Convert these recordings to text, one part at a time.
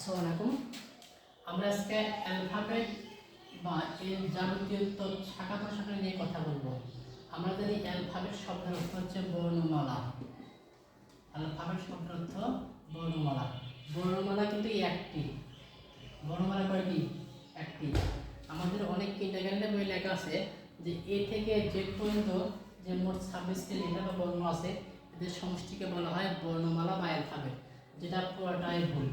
আসসালামু আলাইকুম। আমরা আজকে অ্যালফাবেট বা এর যাবতীয় শাখা প্রশাখা নিয়ে কথা বলবো। আমরা জানি অ্যালফাবেট শব্দের অর্থ হচ্ছে বর্ণমালা। অ্যালফাবেট শব্দের অর্থ বর্ণমালা। বর্ণমালা কিন্তু একটি। বর্ণমালা কয়টি? একটি। আমাদের অনেক কিন্ডারগার্টেনে বই লেখা আছে যে এ থেকে জেড পর্যন্ত যে মোট 26টি লেটার বা বর্ণ আছে এদের সমষ্টিকে বলা হয় বর্ণমালা বা অ্যালফাবেট, যেটা পুরোটাই ভুল।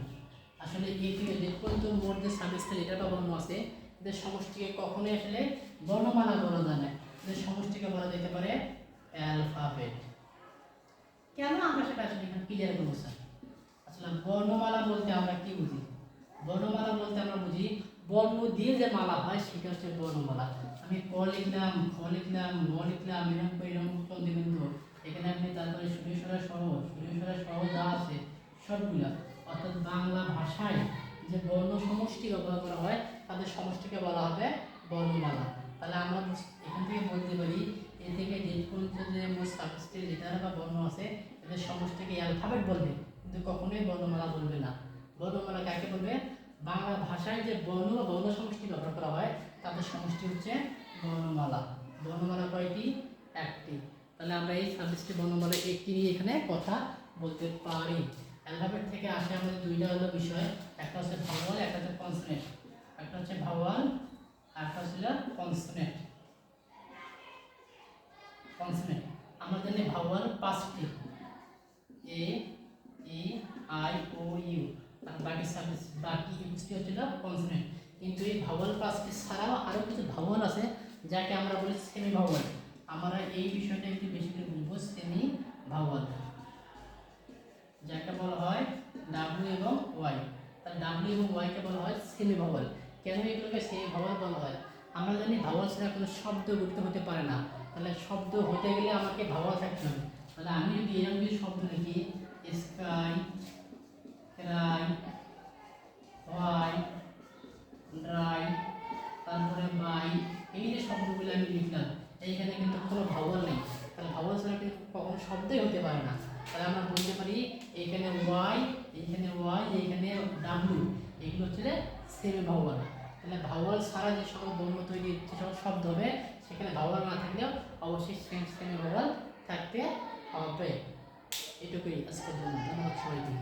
আসলে এ থেকে জেড পর্যন্ত মোট যে 26টি লেটার বা বর্ণ আছে এদের সমষ্টিকে কখনোই আসলে বর্ণমালা বলা যায় না, এদের সমষ্টিকে বলা যেতে পারে অ্যালফাবেট। কেন আমরা সেটা আসলে এখানে ক্লিয়ার করবো স্যার? আসলে বর্ণমালা বলতে আমরা কি বুঝি? বর্ণমালা বলতে আমরা বুঝি বর্ণ দিয়ে যে মালা হয় সেটা হচ্ছে বর্ণমালা। আমি ক লিখলাম, খ লিখলাম, ম লিখলাম, এরকম কোন দিবেন তো এখানে আপনি তারপরে সুরেশ্বরা সহ যা আছে সবগুলা, অর্থাৎ বাংলা ভাষায় যে বর্ণ সমষ্টি ব্যবহার করা হয় তাদের সমষ্টিকে বলা হবে বর্ণমালা। তাহলে আমরা এখান থেকে বলতে পারি এ থেকে যে পর্যন্ত যে মোট 26টি লেটার বা বর্ণ আছে এদের সমষ্টিকে অ্যালফাবেট বলবে, কিন্তু কখনোই বর্ণমালা বলবে না। বর্ণমালা কাকে বলবে? বাংলা ভাষায় যে বর্ণ বা বর্ণ সমষ্টি ব্যবহার করা হয় তাদের সমষ্টি হচ্ছে বর্ণমালা। বর্ণমালা কয়টি? একটি। তাহলে আমরা এই 26টি বর্ণমালা একটি নিয়ে এখানে কথা বলতে পারি। অ্যালফাবেট থেকে আসে আমাদের দুইটা হলো বিষয়, একটা হচ্ছে ভাওয়াল, একটা হচ্ছে কনসোনেন্ট। একটা হচ্ছে ভাওয়াল আর একটা হচ্ছে কনসোনেন্ট। কনসোনেন্ট আমরা জানি ভাওয়াল 5টি, এ ই আই ও ইউ, আর বাকি ইউজটি হচ্ছে কনসোনেন্ট। কিন্তু এই ভাওয়াল 5টি ছাড়াও আরো কিছু ভাওয়াল আছে যাকে আমরা বলি সেমি ভাওয়াল। আমরা এই বিষয়টা একটু বেশি করে বুঝবো। সেমি ভাওয়াল যাকে বলা হয় ডাব্লিউ এবং ওয়াই। তাহলে ডাব্লিউ এবং ওয়াই কে বলা হয় সেমি ভাওয়াল। কেন এগুলোকে সেমি ভাওয়াল বলা হয়? আমরা জানি ভাওয়াল ছাড়া কোনো শব্দ গঠিত হতে পারে না। তাহলে শব্দ হতে গেলে আমাকে ভাওয়াল থাকতে হবে। তাহলে আমি যদি এরকম কিছু শব্দ লিখি, স্কাই, ক্রাই, হোয়াইট, ড্রাই, তারপরে বাই, এই যে শব্দগুলো আমি লিখলাম এইখানে কিন্তু কোনো ভাওয়াল নেই। তাহলে ভাওয়াল ছাড়া কিন্তু কখনো শব্দই হতে পারে না। তাহলে আমরা বলতে পারি এইখানে ওয়াই, এইখানে ডাব্লিউ, এগুলো হচ্ছে সেমি ভাওয়াল। তাহলে ভাওয়াল ছাড়া যে সকল বর্ণ তৈরি যে সকল শব্দ হবে সেখানে ভাওয়াল না থাকলেও অবশ্যই সেমি ভাওয়াল থাকতে হবে। এটুকুই আজকের জন্য। ধন্যবাদ সবাইকে।